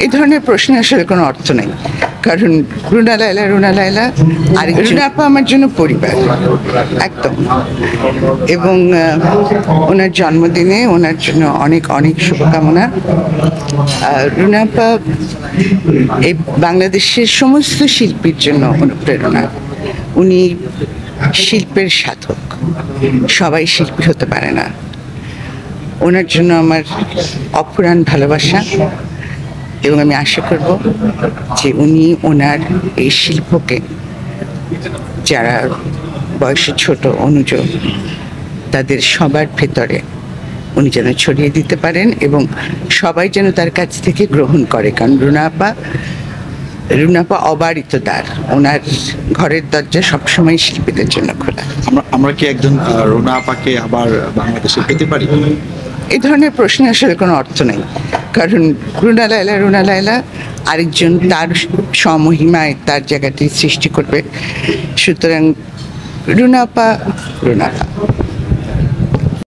এই ধরনের প্রশ্নের আসলে কোনো অর্থ নেই, কারণ রুনা লায়লা আর রুনা আপা আমার জন্য পরিবার একদম। এবং ওনার জন্মদিনে ওনার জন্য অনেক অনেক শুভকামনা। রুনা আপা এই বাংলাদেশের সমস্ত শিল্পীর জন্য অনুপ্রেরণা। উনি শিল্পের সাধক, সবাই শিল্পী হতে পারে না। ওনার জন্য আমার অফুরান ভালোবাসা, এবং আমি আশা করব যে উনি ওনার এই শিল্পকে, যারা বয়সে ছোট অনুজ, তাদের সবার ভেতরে উনি যেন ছড়িয়ে দিতে পারেন এবং সবাই যেন তার কাছ থেকে গ্রহণ করে। কারণ রুনা আপা অবারিত দ্বার, ওনার ঘরের দরজা সবসময় শিল্পীদের জন্য খোলা। আমরা কি একজন রুনা আপাকে আবার বাংলাদেশে পেতে পারি? এই ধরনের প্রশ্নের আসলে কোনো অর্থ নেই, কারণ রুনা লায়লা আরেকজন তার স্বমহিমায় তার জায়গাটি সৃষ্টি করবে। সুতরাং রুনা আপা।